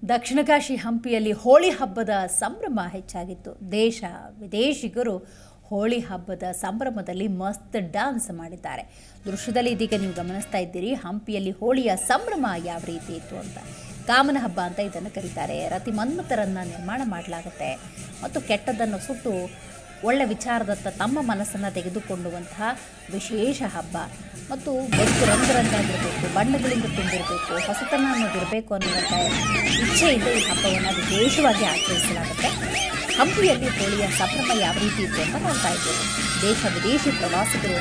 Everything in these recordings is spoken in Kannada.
ದಕ್ಷಿಣ ಕಾಶಿ ಹಂಪಿಯಲ್ಲಿ ಹೋಳಿ ಹಬ್ಬದ ಸಂಭ್ರಮ ಹೆಚ್ಚಾಗಿತ್ತು. ದೇಶ ವಿದೇಶಿಗರು ಹೋಳಿ ಹಬ್ಬದ ಸಂಭ್ರಮದಲ್ಲಿ ಮಸ್ತ್ ಡ್ಯಾನ್ಸ್ ಮಾಡಿದ್ದಾರೆ. ದೃಶ್ಯದಲ್ಲಿ ಇದೀಗ ನೀವು ಗಮನಿಸ್ತಾ ಇದ್ದೀರಿ. ಹಂಪಿಯಲ್ಲಿ ಹೋಳಿಯ ಸಂಭ್ರಮ ಯಾವ ರೀತಿ ಇತ್ತು ಅಂತ. ಕಾಮನ ಹಬ್ಬ ಅಂತ ಇದನ್ನು ಕರೀತಾರೆ. ರತಿ ಮನ್ಮಥರನ್ನು ನಿರ್ಮಾಣ ಮಾಡಲಾಗುತ್ತೆ ಮತ್ತು ಕೆಟ್ಟದ್ದನ್ನು ಸುಟ್ಟು ಒಳ್ಳೆ ವಿಚಾರದತ್ತ ತಮ್ಮ ಮನಸ್ಸನ್ನು ತೆಗೆದುಕೊಳ್ಳುವಂತಹ ವಿಶೇಷ ಹಬ್ಬ ಮತ್ತು ಬದುಕು ರಂಗರಂಗಾಗಿರಬೇಕು, ಬಣ್ಣಗಳಿಂದ ತುಂಬಿರಬೇಕು, ಹೊಸತನ ಅನ್ನೋದಿರಬೇಕು ಅನ್ನುವಂಥ ಇಚ್ಛೆಯಿಂದ ಈ ಹಬ್ಬವನ್ನು ವಿಶೇಷವಾಗಿ ಆಚರಿಸಲಾಗುತ್ತೆ. ಹಂಪಿಯಲ್ಲಿ ಹೋಳಿಯ ಸಂಭ್ರಮ ಯಾವ ರೀತಿ ಇತ್ತು ಅಂತ ನೋಡ್ತಾ ಇದ್ದೇವೆ. ದೇಶ ವಿದೇಶಿ ಪ್ರವಾಸಿಗರು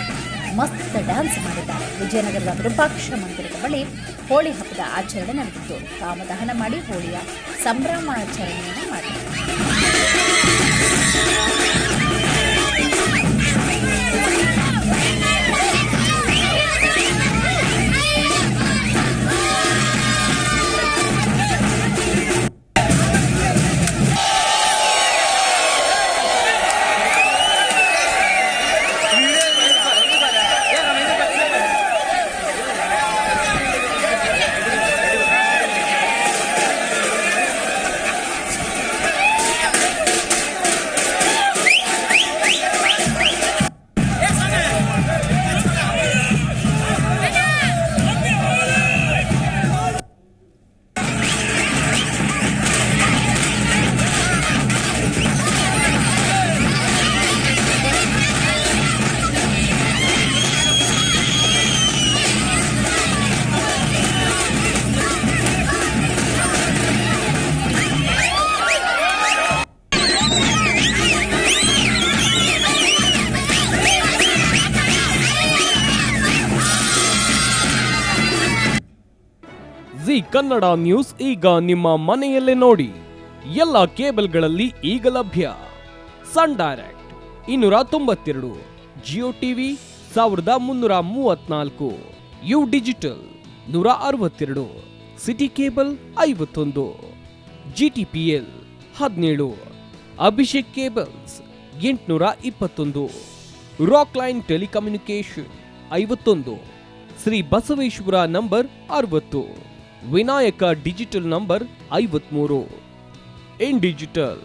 ಮಸ್ತ್ ಡ್ಯಾನ್ಸ್ ಮಾಡಿದ್ದಾರೆ. ವಿಜಯನಗರದ ವಿರೂಪಾಕ್ಷ ಮಂದಿರದ ಬಳಿ ಹೋಳಿ ಹಬ್ಬದ ಆಚರಣೆ ನಡೆದಿತ್ತು. ಕಾಮದಹನ ಮಾಡಿ ಹೋಳಿಯ ಸಂಭ್ರಮಾಚರಣೆಯನ್ನು ಮಾಡಿದ್ದಾರೆ. ಜಿ ಕನ್ನಡ ನ್ಯೂಸ್ ಈಗ ನಿಮ್ಮ ಮನೆಯಲ್ಲೇ ನೋಡಿ. ಎಲ್ಲ ಕೇಬಲ್ಗಳಲ್ಲಿ ಈಗ ಲಭ್ಯ. Sun Direct 292, Jio TV 1334, U digital 162, city cable 51, GTPL 17, Abhishek cables 821, Rock Line telecommunication 51, Shri Basaveshwara number 60, Vinayaka digital number 53, in digital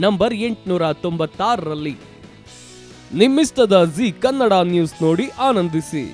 number 896ರಲ್ಲಿ ನಿಮ್ಮಿಸ್ತದ ಜಿ ಕನ್ನಡ ನ್ಯೂಸ್ ನೋಡಿ ಆನಂದಿಸಿ.